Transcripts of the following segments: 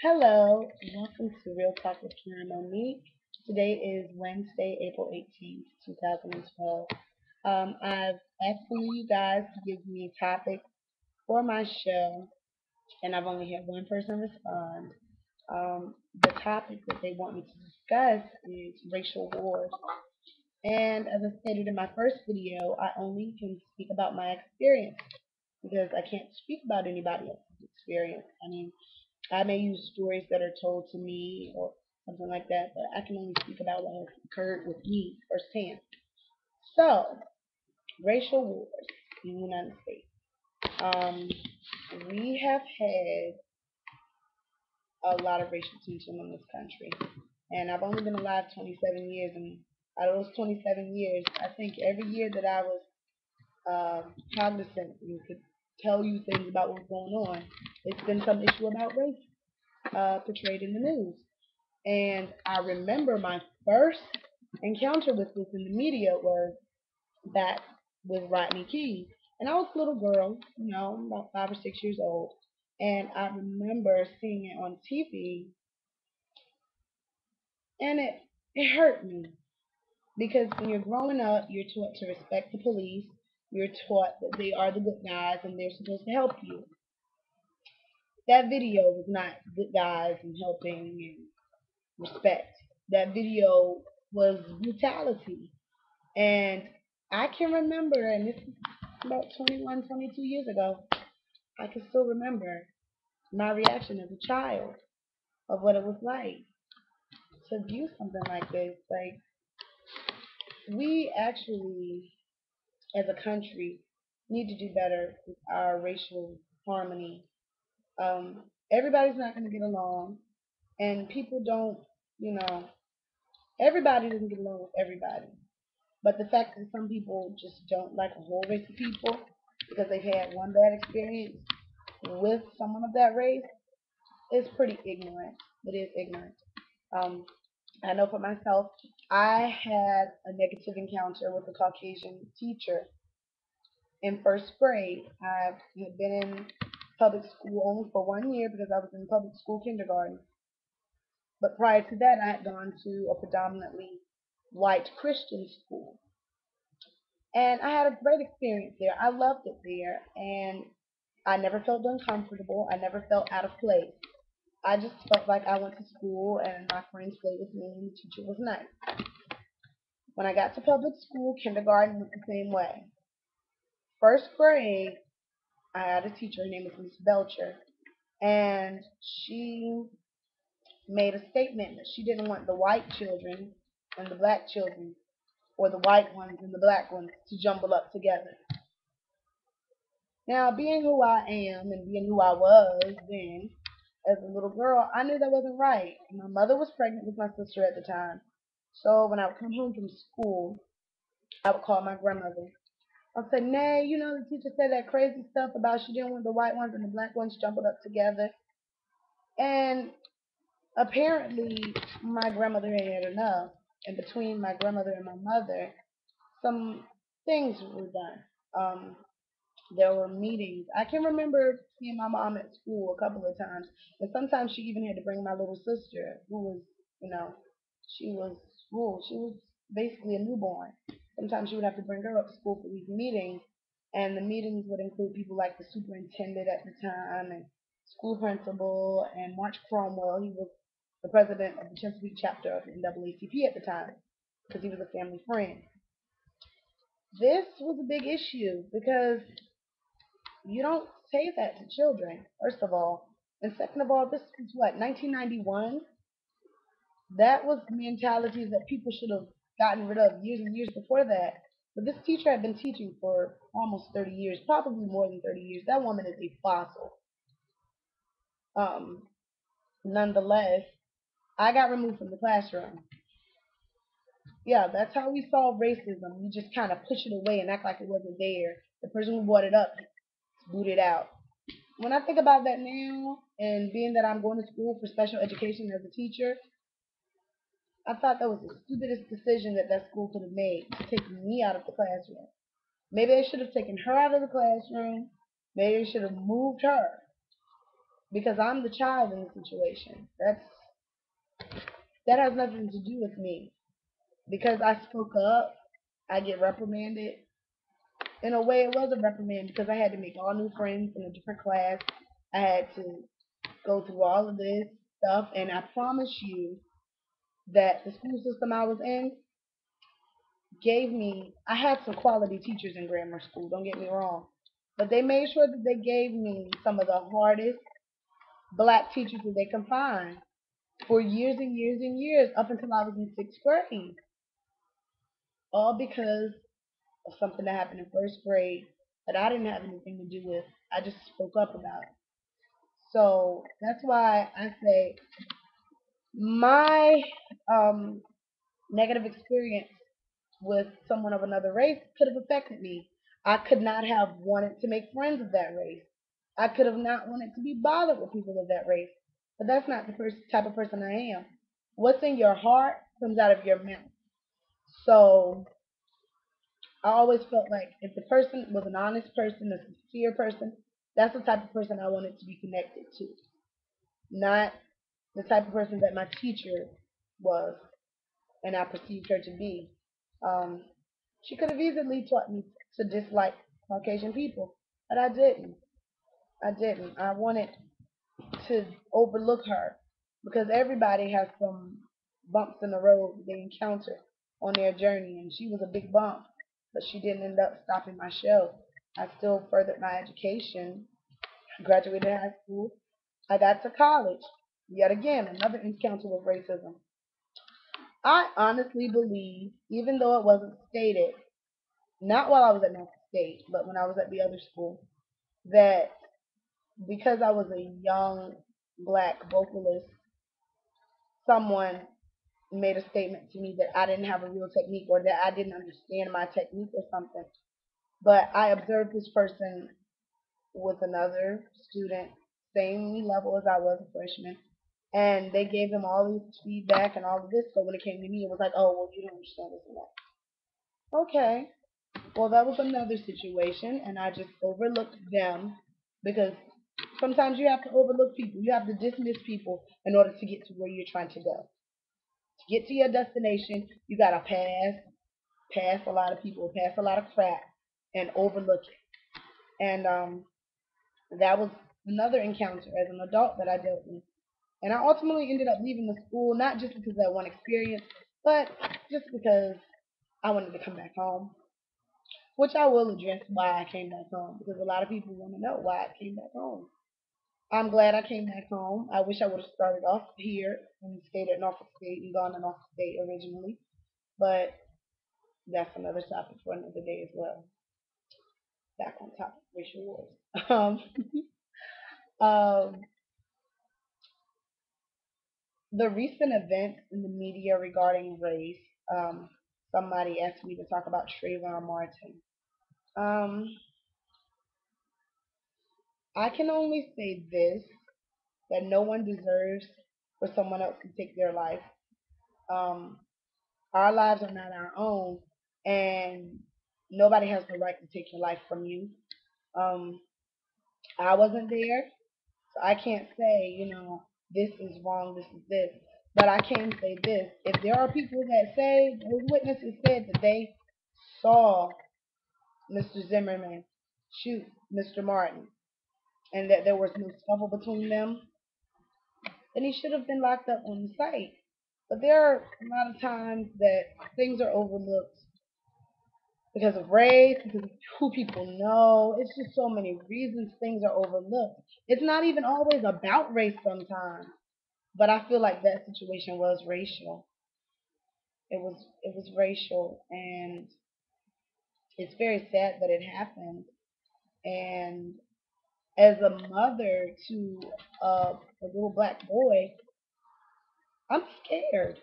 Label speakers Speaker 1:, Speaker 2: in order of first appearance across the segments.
Speaker 1: Hello, welcome to Real Talk with Monique. Today is Wednesday, April 18th, 2012. I've asked for you guys to give me a topic for my show, and I've only had one person respond. The topic that they want me to discuss is racial wars. And as I stated in my first video, I only can speak about my experience because I can't speak about anybody else's experience. I mean, I may use stories that are told to me or something like that, but I can only speak about what has occurred with me firsthand. So, racial wars in the United States. Um, we have had a lot of racial tension in this country, and I've only been alive 27 years, and out of those 27 years, I think every year that I was cognizant and could tell you things about what's going on, it's been some issue about race portrayed in the news. And I remember my first encounter with this in the media was back with Rodney King. And I was a little girl, about 5 or 6 years old. And I remember seeing it on TV, and it hurt me because when you're growing up, you're taught to respect the police. You're taught that they are the good guys and they're supposed to help you. That video was not good guys and helping and respect. That video was brutality. And I can remember, and this is about 21, 22 years ago, I can still remember my reaction as a child of what it was like to view something like this. Like, we actually, as a country, need to do better with our racial harmony. Everybody's not going to get along, and people don't, you know, everybody doesn't get along with everybody. But the fact that some people just don't like a whole race of people because they've had one bad experience with someone of that race is pretty ignorant. It is ignorant. Um, I know for myself, I had a negative encounter with a Caucasian teacher in first grade. I had been in public school only for 1 year because I was in public school kindergarten. But prior to that, I had gone to a predominantly white Christian school. And I had a great experience there. I loved it there, and I never felt uncomfortable. I never felt out of place. I just felt like I went to school and my friends played with me and the teacher was nice. When I got to public school, kindergarten went the same way. First grade, I had a teacher, her name was Miss Belcher, and she made a statement that she didn't want the white children and the black children, or the white ones and the black ones, to jumble up together. Now, being who I am and being who I was then, as a little girl, I knew that wasn't right. My mother was pregnant with my sister at the time. So when I would come home from school, I would call my grandmother. I'd say, Nay, the teacher said that crazy stuff about she didn't want the white ones and the black ones jumbled up together. And apparently, my grandmother had had enough. And between my grandmother and my mother, some things were done. There were meetings. I can remember seeing my mom at school a couple of times, and sometimes she even had to bring my little sister, who was, you know, she was school. She was basically a newborn. Sometimes she would have to bring her up to school for these meetings, and the meetings would include people like the superintendent at the time, and school principal, and March Cromwell. He was the president of the Chesapeake chapter of the NAACP at the time because he was a family friend. This was a big issue because you don't say that to children, first of all. And second of all, this was what, 1991? That was mentalities that people should have gotten rid of years and years before that. But this teacher had been teaching for almost 30 years, probably more than 30 years. That woman is a fossil. Um, Nonetheless, I got removed from the classroom. Yeah, that's how we solve racism. We just kind of push it away and act like it wasn't there. The person who brought it up booted out. When I think about that now, and being that I'm going to school for special education as a teacher, I thought that was the stupidest decision that that school could have made to take me out of the classroom. Maybe they should have taken her out of the classroom. Maybe they should have moved her. because I'm the child in the situation. That has nothing to do with me. Because I spoke up, I get reprimanded. In a way, it was a reprimand because I had to make all new friends in a different class. I had to go through all of this stuff, and I promise you that the school system I was in gave me. I had some quality teachers in grammar school. Don't get me wrong, but they made sure that they gave me some of the hardest black teachers that they can find for years and years and years up until I was in sixth grade, all because of something that happened in first grade that I didn't have anything to do with. I just spoke up about it. So that's why I say my um, negative experience with someone of another race could have affected me. I could not have wanted to make friends of that race. I could have not wanted to be bothered with people of that race. But that's not the type of person I am. What's in your heart comes out of your mouth. So I always felt like if the person was an honest person, a sincere person, that's the type of person I wanted to be connected to, not the type of person that my teacher was and I perceived her to be. Um, she could have easily taught me to dislike Caucasian people, but I didn't. I didn't. I wanted to overlook her because everybody has some bumps in the road they encounter on their journey, and she was a big bump, but she didn't end up stopping my show. I still furthered my education, graduated high school, I got to college. Yet again, another encounter with racism. I honestly believe, even though it wasn't stated, not while I was at North State, but when I was at the other school, that because I was a young black vocalist, someone made a statement to me that I didn't have a real technique or that I didn't understand my technique or something. But I observed this person with another student, same level as I was a freshman, and they gave him all this feedback and all of this. So when it came to me, it was like, oh, well, you don't understand this and that. Okay, well, that was another situation, and I just overlooked them because sometimes you have to overlook people. You have to dismiss people in order to get to where you're trying to go. To get to your destination, you gotta pass a lot of people, pass a lot of crap, and overlook it. And that was another encounter as an adult that I dealt with. And I ultimately ended up leaving the school, not just because of that one experience, but just because I wanted to come back home, which I will address why I came back home, because a lot of people want to know why I came back home. I'm glad I came back home. I wish I would have started off here and stayed at Norfolk State and gone to Norfolk State originally, but that's another topic for another day as well. Back on topic, racial wars. Um, the recent events in the media regarding race. Um, Somebody asked me to talk about Trayvon Martin. Um, I can only say this, that no one deserves for someone else to take their life. Um, our lives are not our own, and nobody has the right to take your life from you. Um, I wasn't there, so I can't say, this is wrong, this is this. But I can say this: if there are people that say, those witnesses said that they saw Mr. Zimmerman shoot Mr. Martin and that there was no scuffle between them, then he should have been locked up on the site. But there are a lot of times that things are overlooked because of race, because of who people know. It's just so many reasons things are overlooked. It's not even always about race sometimes, but I feel like that situation was racial. It was racial, and it's very sad that it happened. And as a mother to a little black boy, I'm scared.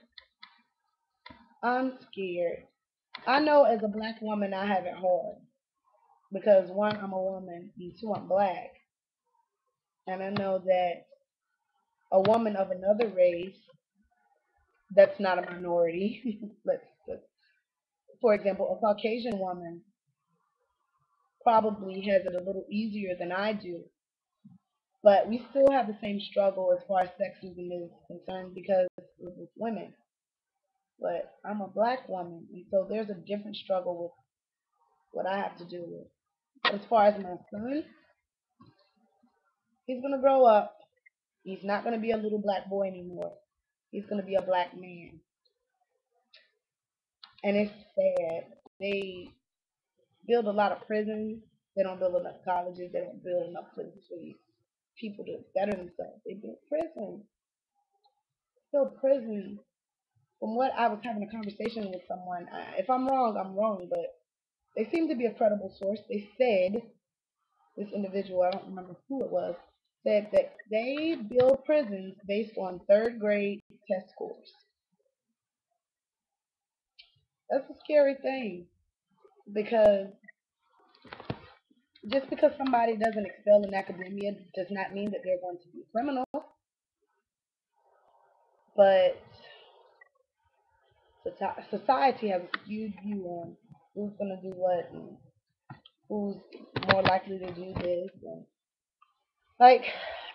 Speaker 1: I'm scared. I know as a black woman I have it hard because one, I'm a woman, and two, I'm black. And I know that a woman of another race that's not a minority, let's for example, a Caucasian woman probably has it a little easier than I do But we still have the same struggle as far as sexism is concerned because it's women. But I'm a black woman, and so there's a different struggle with what I have to do with. But as far as my son, he's gonna grow up. He's not gonna be a little black boy anymore. He's gonna be a black man, and it's sad. They build a lot of prisons. They don't build enough colleges. They don't build enough places for these people to better themselves. They build prisons. Build prisons. From what I was having a conversation with someone, if I'm wrong, I'm wrong, but they seem to be a credible source. They said, this individual, I don't remember who it was, said that they build prisons based on third grade test scores. That's a scary thing because just because somebody doesn't excel in academia does not mean that they're going to be a criminal. But society has a skewed view on who's going to do what and who's more likely to do this. And like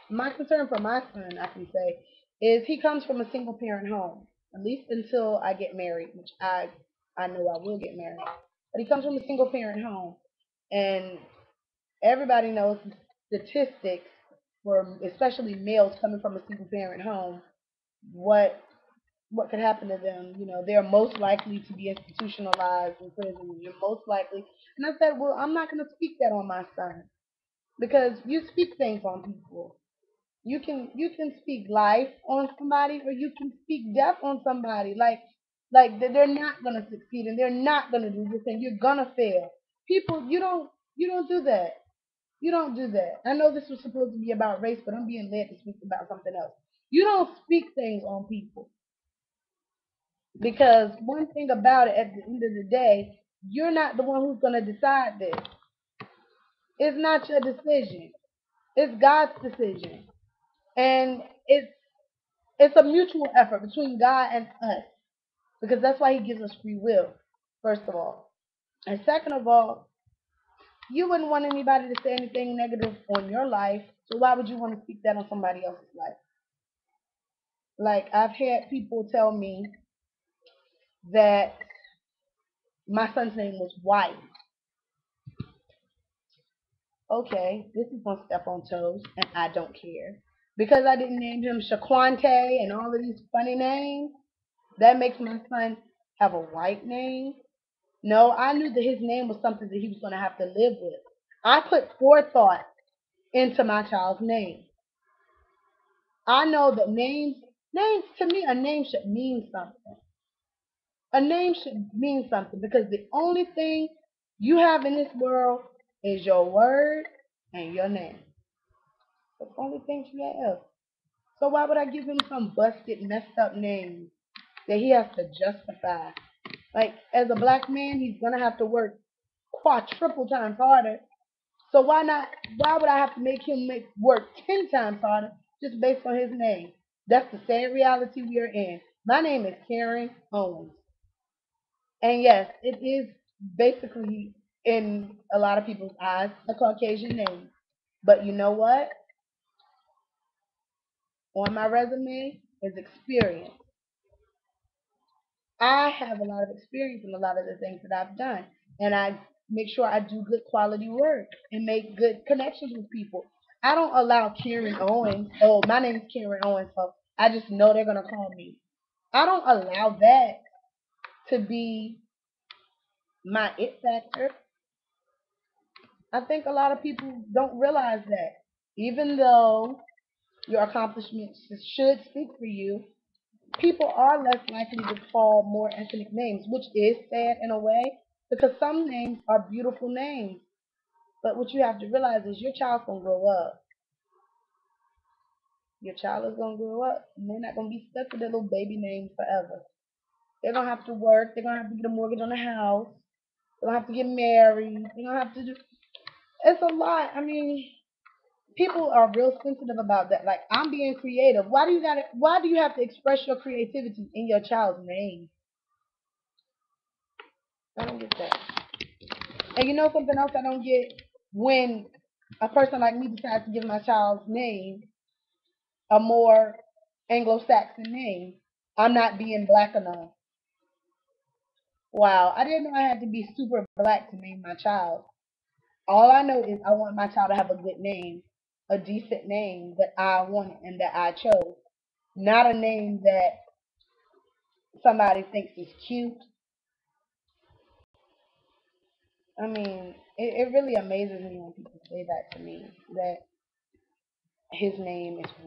Speaker 1: my concern for my son, I can say, is he comes from a single parent home. At least until I get married, which I know I will get married. But he comes from a single parent home, and everybody knows the statistics for especially males coming from a single parent home. What what could happen to them? You know, they're most likely to be institutionalized in prison. You're most likely, and I said, well, I'm not going to speak that on my son because you speak things on people. You can speak life on somebody or you can speak death on somebody. They're not gonna succeed and they're not gonna do this and you're gonna fail. People, you don't do that. You don't do that. I know this was supposed to be about race, but I'm being led to speak about something else. You don't speak things on people because one thing about it, at the end of the day, you're not the one who's gonna decide this. It's not your decision. It's God's decision, and it's a mutual effort between God and us because that's why He gives us free will, first of all. And second of all, you wouldn't want anybody to say anything negative on your life, so why would you want to speak that on somebody else's life? Like, I've had people tell me that my son's name was White. Okay, this is going to step on toes, and I don't care. Because I didn't name him Shaquante and all of these funny names, that makes my son have a white name. No, I knew that his name was something that he was going to have to live with. I put forethought into my child's name. I know that names to me, a name should mean something. A name should mean something because the only thing you have in this world is your word and your name. That's the only thing you have. So why would I give him some busted, messed up name that he has to justify? Like, as a black man, he's gonna have to work quadruple times harder. So why not? Why would I have to make him make work 10 times harder just based on his name? That's the sad reality we are in. My name is Karen Owens, and yes, it is basically in a lot of people's eyes a Caucasian name. But you know what? On my resume is experience. I have a lot of experience in a lot of the things that I've done, and I make sure I do good quality work and make good connections with people. I don't allow Karen Owens. Oh, my name is Karen Owens, so I just know they're gonna call me. I don't allow that to be my it factor. I think a lot of people don't realize that, even though your accomplishments should speak for you, people are less likely to call more ethnic names, which is sad in a way because some names are beautiful names. But what you have to realize is your child's gonna grow up. Your child is gonna grow up, and they're not gonna be stuck with their little baby names forever. They're gonna have to work. They're gonna have to get a mortgage on the house. They're gonna have to get married. They're gonna have to do. It's a lot. I mean, people are real sensitive about that. Like, I'm being creative. Why do you got? Why do you have to express your creativity in your child's name? I don't get that. And you know something else I don't get? When a person like me decides to give my child's name a more Anglo-Saxon name, I'm not being black enough. Wow, I didn't know I had to be super black to name my child. All I know is I want my child to have a good name, a decent name that I wanted and that I chose, not a name that somebody thinks is cute. I mean, it really amazes me when people say that to me, that his name is